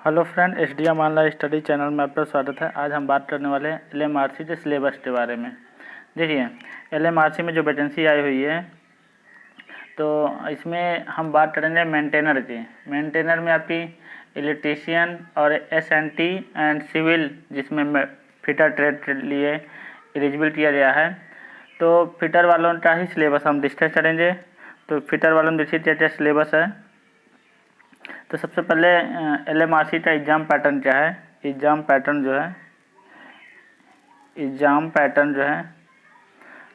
Hello friend, SDM online study channel में आपका स्वागत है। आज हम बात करने वाले हैं एलएमआरसी के सिलेबस के बारे में। देखिए, एलएमआरसी में जो वैकेंसी आई हुई है तो इसमें हम बात करेंगे मेंटेनर की। मेंटेनर में आपकी इलेक्ट्रीशियन और एसएनटी एंड सिविल, जिसमें फिटर ट्रेड के लिए एलिजिबल किया गया है। तो फिटर वालों का ही सिलेबस हम डिस्कस करेंगे। तो फिटर वालों में देखिए क्या क्या सिलेबस है। तो सबसे पहले एलएमआरसी का एग्ज़ाम पैटर्न क्या है। एग्ज़ाम पैटर्न जो है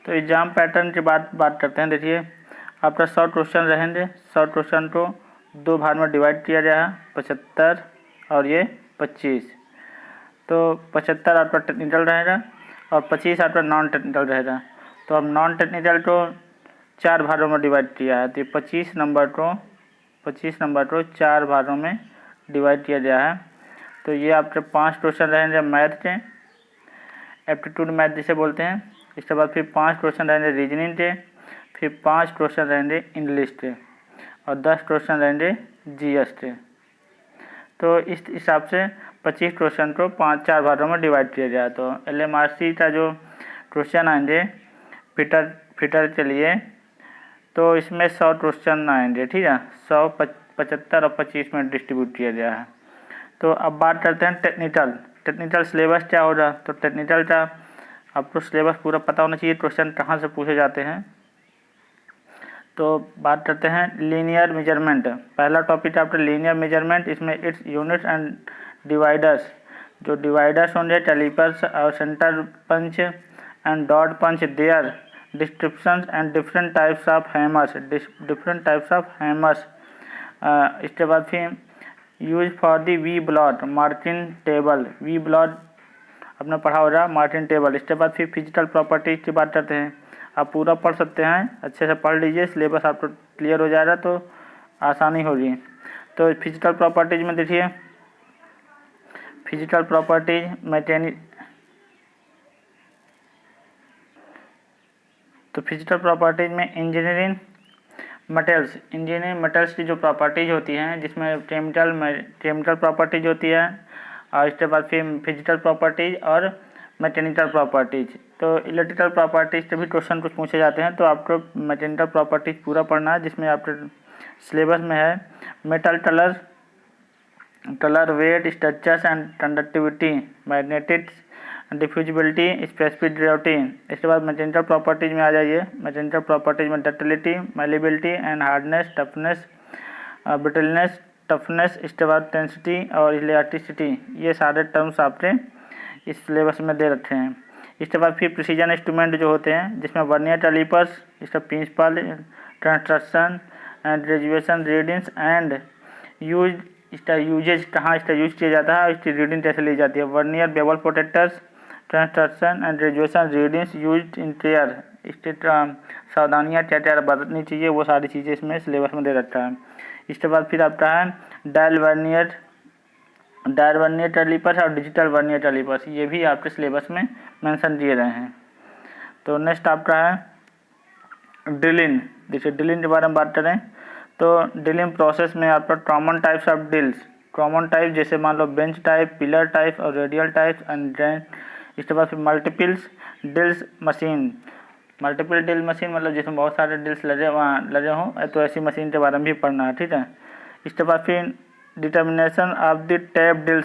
तो एग्ज़ाम पैटर्न की बात करते हैं। देखिए, आपका 100 क्वेश्चन रहेंगे। 100 क्वेश्चन को दो भाग में डिवाइड किया गया है, 75 और ये 25। तो 75 आपका टेक्निकल रहेगा और 25 आपका नॉन टेक्निकल रहेगा। तो अब नॉन टेक्निकल को 4 भागों में डिवाइड किया है। तो 25 नंबर को 4 भागों में डिवाइड किया गया है। तो ये आपके 5 क्वेश्चन रहेंगे मैथ के, एप्टीट्यूड मैथ जिसे बोलते हैं। इसके बाद फिर 5 क्वेश्चन रहेंगे रीजनिंग के, फिर 5 क्वेश्चन रहेंगे इंग्लिश के और 10 क्वेश्चन रहेंगे जीएस के। तो इस हिसाब से 25 क्वेश्चन को 4 भागों में डिवाइड किया गया है। तो एलएमआरसी का जो क्वेश्चन आएंगे फिटर के लिए, तो इसमें 100 क्वेश्चन आएंगे, ठीक है। 100, 75 और 25 में डिस्ट्रीब्यूट किया गया है। तो अब बात करते हैं टेक्निकल सिलेबस क्या होगा। तो टेक्निकल का आपको सिलेबस पूरा पता होना चाहिए, क्वेश्चन कहाँ से पूछे जाते हैं। तो बात करते हैं लीनियर मेजरमेंट। पहला टॉपिक है आपका लीनियर मेजरमेंट। इसमें इट्स यूनिट्स एंड डिवाइडर्स, जो डिवाइडर्स होंगे, कैलिपर्स और centre punch and dot punch, their descriptions and different types of hammers. इसके बाद फिर use for the V block marking table. V block आपने पढ़ा होगा, मार्किंग टेबल। इसके बाद फिर फिजिकल प्रॉपर्टीज की बात करते हैं। आप पूरा पढ़ सकते हैं, अच्छे से पढ़ लीजिए, सिलेबस आपको क्लियर हो जाएगा तो आसानी होगी। तो फिजिकल प्रॉपर्टीज में देखिए, फिजिकल प्रॉपर्टीज तो फिजिकल प्रॉपर्टीज में इंजीनियरिंग मटेरियल्स की जो प्रॉपर्टीज होती हैं, जिसमें केमिकल प्रॉपर्टीज होती है, और इसके बाद फिर फिजिकल प्रॉपर्टीज और मैकेनिकल प्रॉपर्टीज। तो इलेक्ट्रिकल प्रॉपर्टीज के भी क्वेश्चन कुछ पूछे जाते हैं। तो आपको मैकेनिकल प्रॉपर्टीज पूरा पढ़ना है, जिसमें आपके सिलेबस में है metal colour, weight, structures and conductivity, magnetics, diffusibility, specific durability. इसके बाद मैकेनिकल प्रॉपर्टीज में आ जाइए। मैकेनिकल प्रॉपर्टीज में ductility, malleability and hardness, toughness, brittleness, toughness, इसके बाद टेंसिटी और इलास्टिसिटी। ये सारे टर्म्स आपके इस सिलेबस में दे रखे हैं। इसके बाद फिर प्रिसीजन इंस्ट्रूमेंट जो होते हैं, जिसमें वर्नियर कैलिपर्स, इसका principle, construction and graduation, readings and use, इसका यूजेज कहाँ इसका यूज किया जाता है और इसकी रीडिंग कैसे ली जाती है। Vernier bevel protectors, construction and graduation, readings use in care, इसके सावधानियाँ क्या क्या बरतनी चाहिए, वो सारी चीज़ें इसमें सिलेबस में दे रखा है। इसके बाद फिर आपका है डायल वर्नियर कैलिपर्स और डिजिटल वर्नियर कैलिपर्स, ये भी आपके सिलेबस में मेंशन दिए गए हैं। तो नेक्स्ट आपका है ड्रिलिंग। देखिए, ड्रिलिंग के बारे में बात करें तो ड्रिलिंग प्रोसेस में आपका common types of drills, common type जैसे मान लो बेंच टाइप, पिलर टाइप और रेडियल टाइप एंड इसके बाद फिर multiple drills machine. Multiple drill machine मतलब जिसमें बहुत सारे ड्रिल्स लगे हों, तो ऐसी मशीन के बारे में भी पढ़ना है, ठीक है। इसके बाद फिर determination of the tap drill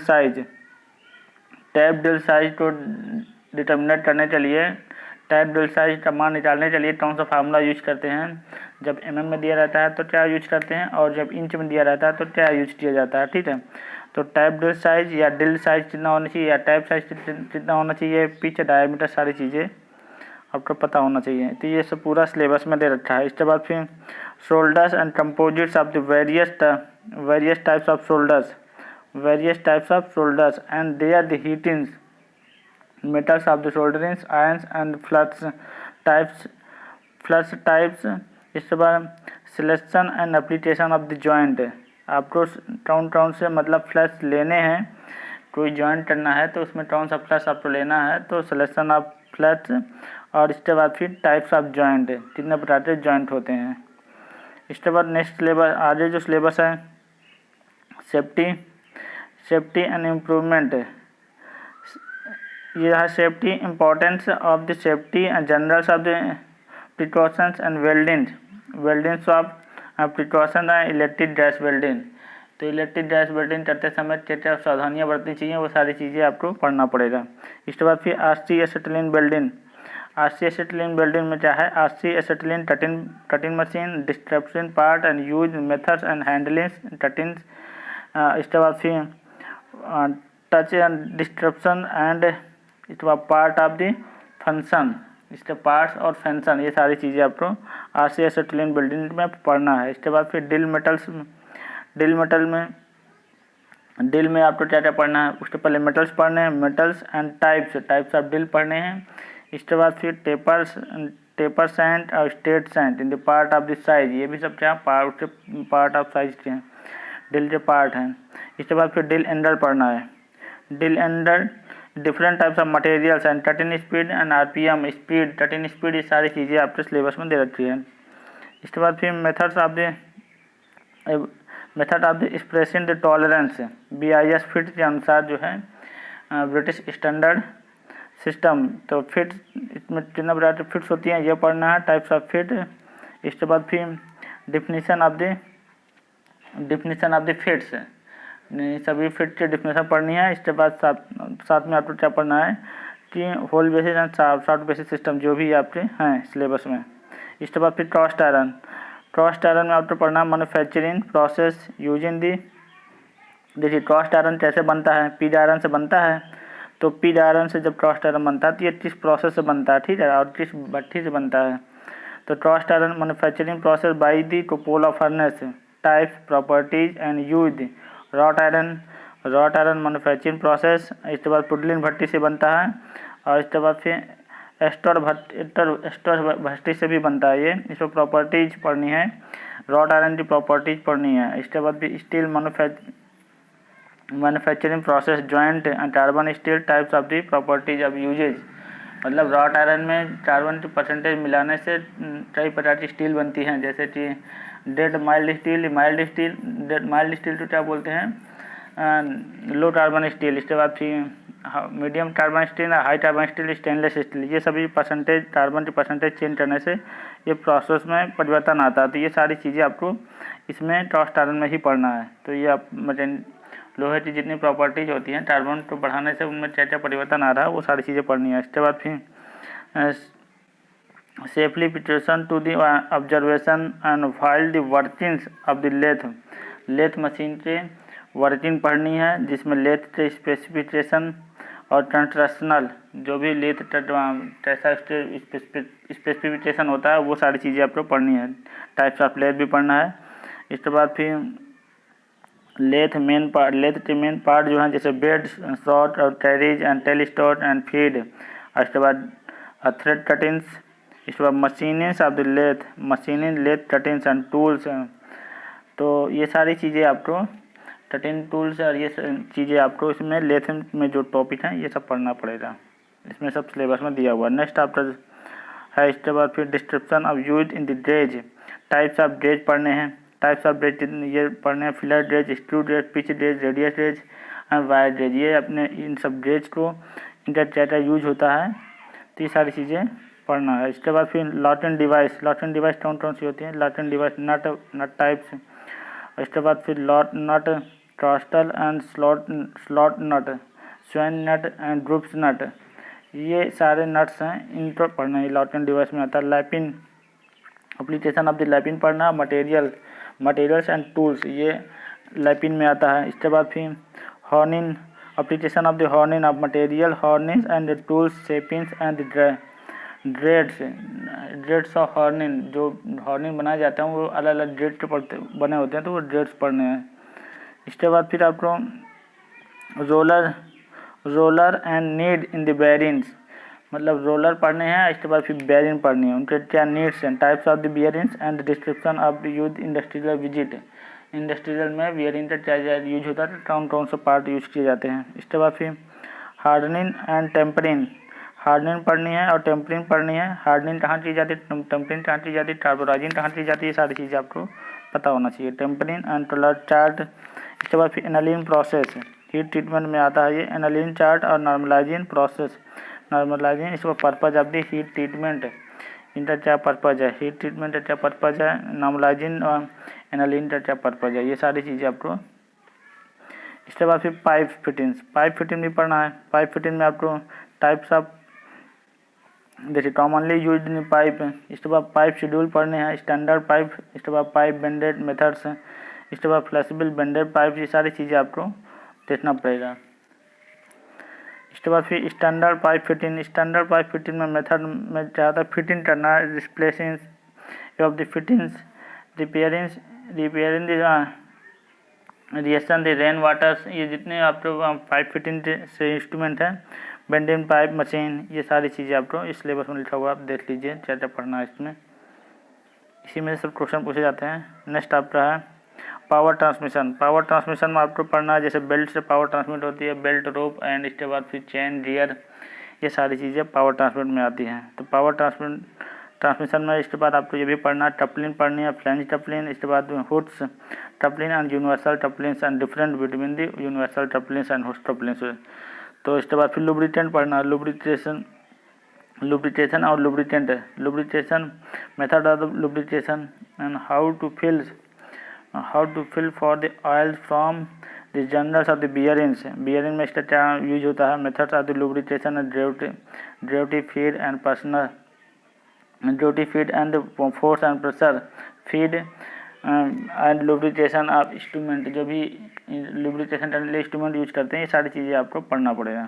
size को डिटर्मिनेट करने के लिए, टैप ड्रिल साइज का मान निकालने के लिए कौन सा फार्मूला यूज करते हैं। जब mm में दिया रहता है तो क्या यूज करते हैं, और जब इंच में दिया रहता है तो क्या यूज किया जाता है, ठीक है। तो टैप ड्रिल साइज या ड्रिल साइज कितना होना चाहिए या टैप साइज कितना होना चाहिए, पिच, डायमीटर, सारी चीज़ें आपको पता होना चाहिए। तो ये सब पूरा सिलेबस में दे रखा है। इसके बाद फिर solders and composites of the various types of solders and they are the heatings, metals of the solderings, ions and flux types। इसके बाद selection and application of the joint. आपको कौन से मतलब फ्लक्स लेने हैं, कोई जॉइंट करना है तो उसमें कौन सा फ्लक्स आपको लेना है, तो सिलेक्शन ऑफ फ्लक्स। और इसके बाद फिर टाइप्स ऑफ जॉइंट, कितने प्रकार के जॉइंट होते हैं। इसके बाद नेक्स्ट सिलेबस, आगे जो सिलेबस है सेफ्टी एंड इम्प्रूवमेंट, ये रहा safety, importance of the safety and generals of the precautions and weldings of precaution and electric dash welding. तो इलेक्ट्रिक डैश वेल्डिंग करते समय क्या क्या सावधानियाँ बरतनी चाहिए, वो सारी चीज़ें आपको पढ़ना पड़ेगा। इसके बाद फिर RC acetylene welding. RC acetylene welding में क्या है, RC acetylene cutting machine, disruption part and use methods and handling cutting. इसके बाद फिर टच एंड डिस्ट्रप्शन एंड इसके बाद पार्ट ऑफ द फंक्शन, इसके पार्ट्स और फंक्शन, ये सारी चीज़ें आपको RC एसिटिलीन वेल्डिंग में पढ़ना है। इसके बाद फिर डिल में आपको क्या क्या पढ़ना है, उसके पहले मेटल्स पढ़ने हैं, metals and types of drill पढ़ने हैं। इसके बाद फिर टेपर सैंड और straight shank in the part of the size, ये भी सब क्या पार्ट ऑफ साइज के हैं, डिल के पार्ट हैं। इसके बाद फिर डिल एंडर पढ़ना है, डिल एंडर different types of materials and cutting speed and RPM speed, cutting speed, ये सारी चीज़ें आपके सिलेबस में दे रखी है। इसके बाद फिर method of the expressing the tolerance, BIS fit के अनुसार जो है ब्रिटिश स्टैंडर्ड सिस्टम, तो फिट इसमें कितना प्रकार की फिट्स होती हैं ये पढ़ना है, टाइप्स ऑफ फिट। इसके बाद फिर डिफिनीशन ऑफ द फिट्स, सभी फिट की डिफिनेशन पढ़नी है। इसके बाद साथ में आपको क्या पढ़ना है कि hole basis and shaft basis system, जो भी आपके हैं सिलेबस में। इसके बाद फिर कास्ट आयरन में आपको पढ़ना है मैन्युफैक्चरिंग प्रोसेस यूजिंग दी, देखिए कास्ट आयरन कैसे बनता है, पिग आयरन से बनता है। तो पिग आयरन से जब कास्ट आयरन बनता है तो ये किस प्रोसेस से बनता है, ठीक है, और किस भट्ठी से बनता है। तो cast iron manufacturing process by the cupola furnace, type, properties and use. Wrought iron manufacturing process, इसके बाद पुडलिन भट्टी से बनता है, और इसके बाद फिर एस्टर भट्टी से भी बनता है ये, इसको प्रॉपर्टीज पढ़नी है, रॉट आयरन की प्रॉपर्टीज पढ़नी है। इसके बाद भी steel manufacturing process joint and carbon steel, types of the properties of usages, मतलब रॉट आयरन में कार्बन की परसेंटेज मिलाने से कई प्रकार की स्टील बनती हैं, जैसे कि डेड माइल्ड स्टील तो क्या बोलते हैं, लो कार्बन स्टील। इसके बाद फिर medium carbon steel, high carbon steel, stainless steel, ये सभी परसेंटेज कार्बन की परसेंटेज चेंज करने से ये प्रोसेस में परिवर्तन आता है। तो ये सारी चीज़ें आपको इसमें कास्ट आयरन में ही पढ़ना है। तो ये आप मतलब लोहे की जितनी प्रॉपर्टीज होती हैं कार्बन को बढ़ाने से उनमें क्या क्या परिवर्तन आ रहा है वो सारी चीज़ें पढ़नी है। इसके बाद फिर safely preparation to the observation and file the workings of the lathe machine के वर्किंग पढ़नी है, जिसमें लेथ के स्पेसिफिकेशन और कंस्ट्रक्शनल जो भी लेथ कैसा स्पेसिफिकेशन होता है वो सारी चीज़ें आपको पढ़नी है। टाइप्स ऑफ लेथ भी पढ़ना है। इसके बाद फिर लेथ के मेन पार्ट जो है, जैसे बेड, शॉर्ट और carriage and tail store and feed. इसके बाद थ्रेड कटिंग्स, इसके बाद machinings of the machining lathe cuttings and tools. तो ये सारी चीज़ें आपको कटिंग टूल्स और ये चीज़ें आपको इसमें लेथ में जो टॉपिक हैं ये सब पढ़ना पड़ेगा, इसमें सब सिलेबस में दिया हुआ। नेक्स्ट आफ्टर है, इसके बाद फिर description of use in the dredge, types of dredge पढ़ने हैं, टाइप्स ऑफ ड्रेज ये पढ़ने हैं, filler dredge, screw dredge, pitch dredge, radius dredge and wire dredge. ये अपने इन सब ड्रेज को इनका क्या क्या यूज होता है तो ये सारी चीज़ें पढ़ना है। इसके बाद फिर लॉटन डिवाइस कौन कौन सी होती हैं, लॉटन डिवाइस नट टाइप्स। इसके बाद फिर nut, trestle and slot nut, swan nut and groups nut, ये सारे नट्स हैं, इनको पढ़ना है, लॉटन डिवाइस में आता है। लैपिन, एप्लीकेशन ऑफ द लैपिन पढ़ना, मटेरियल्स एंड टूल्स, ये लैपिन में आता है। इसके बाद फिर honing, application of the honing of material, honing and the tools, shapings and dreads of honing, जो हॉर्निंग बनाए जाते हैं वो अलग अलग ड्रेड के बने होते हैं, तो वो ड्रेड्स पढ़ने हैं। इसके बाद फिर आपको roller and need in the bearings, मतलब रोलर पढ़ने हैं। इसके बाद फिर बेयरिंग पढ़नी है, उनके क्या नीड्स हैं, types of the bearings and description of the use industrial visit, industrial में बेयरिंग का क्या यूज होता है, कौन कौन से पार्ट यूज किए जाते हैं। इसके बाद फिर हार्डनिंग एंड टेम्परिंग, हार्डनिंग पढ़नी है और टेम्परिंग पढ़नी है। हार्डनिंग कहाँ की जाती है, टेम्परिंग कहाँ की जाती है, कार्बोराइजिंग कहाँ की जाती है, ये सारी चीज़ें आपको पता होना चाहिए। Tempering and colour chart. इसके बाद फिर एनालिंग प्रोसेस, हीट ट्रीटमेंट में आता है ये एनालिन चार्ट और नॉर्मलाइजिंग प्रोसेस। नॉर्मलाइजिंग इसका purpose of the heat treatment, इनका क्या पर्पज है, हीट ट्रीटमेंट का क्या पर्पज है, नॉर्मलाइजिंग और एनालिन का क्या पर्पज है, ये सारी चीज़ें आपको। इसके बाद फिर पाइप फिटिंग्स, पाइप फिटिंग भी पढ़ना है। पाइप फिटिंग में आपको टाइप्स ऑफ जैसे कॉमनली यूज्ड इन पाइप, इसके बाद पाइप शेड्यूल पढ़ने हैं, स्टैंडर्ड पाइप, इसके बाद पाइप बेंडेड मेथड्स, इसके बाद फ्लेक्सिबल बेंडेड पाइप, ये सारी चीज़ें आपको देखना पड़ेगा। इसके बाद फिर standard pipe fitting, standard pipe fitting में मेथड में क्या होता है, फिटिंग करना, replacing of the fittings, repairing reaction the rain waters, ये जितने आपको पाइप फिटिंग से इंस्ट्रूमेंट हैं, बेंडिंग पाइप मशीन, ये सारी चीज़ें आपको इस सिलेबस में लिखा हुआ आप देख लीजिए क्या क्या पढ़ना है इसमें। इसी में से सब क्वेश्चन पूछे जाते हैं। नेक्स्ट आपका है पावर ट्रांसमिशन। पावर ट्रांसमिशन में आपको पढ़ना है जैसे बेल्ट से पावर ट्रांसमिट होती है, बेल्ट, रोप एंड इसके बाद फिर चेन, गियर, ये सारी चीज़ें पावर ट्रांसमिट में आती हैं। तो पावर ट्रांसमिशन में इसके बाद आपको ये भी पढ़ना है, टपलिन पढ़नी है, फ्लैंज टपलिन, इसके बाद Hooke's coupling and universal couplings and different between the universal couplings and Hooke's couplings. तो इसके बाद फिर लुब्रिकेंट पढ़ना है, लुब्रिकेशन और lubrication method of lubrication and how to fill for the oil from the journals of the bearings. Bearing में इसका क्या यूज होता है, methods of the lubrication and duty feed and personal duty feed and force and pressure feed and lubrication of instrument, जो भी lubrication करने के लिए इंस्ट्रूमेंट यूज करते हैं, ये सारी चीज़ें आपको पढ़ना पड़ेगा।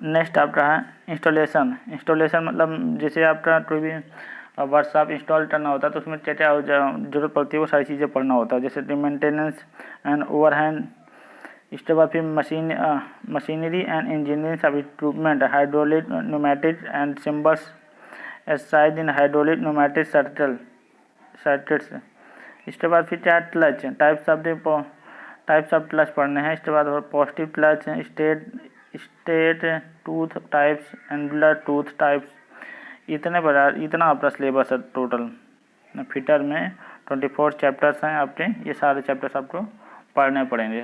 नेक्स्ट आपका है इंस्टॉलेशन। इंस्टॉलेशन मतलब जैसे आपका कोई भी वर्कशॉप इंस्टॉल करना होता है तो उसमें क्या क्या जरूरत पड़ती है, वो सारी चीज़ें पढ़ना होता है, जैसे मेंटेनेंस एंड ओवरहैंड। इसके बाद फिर machinery and engineering of equipment, hydraulic, pneumatic and symbols exercise in hydraulic pneumatic circuits. इसके बाद फिर क्या क्लच, टाइप्स ऑफ क्लच पढ़ने हैं। इसके बाद positive clutch, state tooth types and blood tooth types. इतना आपका सिलेबस है टोटल। फिटर में 24 चैप्टर्स हैं आपके, ये सारे चैप्टर्स आपको पढ़ने पड़ेंगे।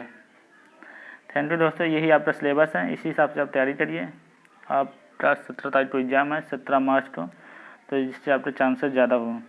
थैंक यू दोस्तों, यही आपका सिलेबस है, इसी हिसाब से आप तैयारी करिए। आपका 17 तारीख को एग्ज़ाम है, 17 मार्च को, तो जिससे आपके चांसेस ज़्यादा हों।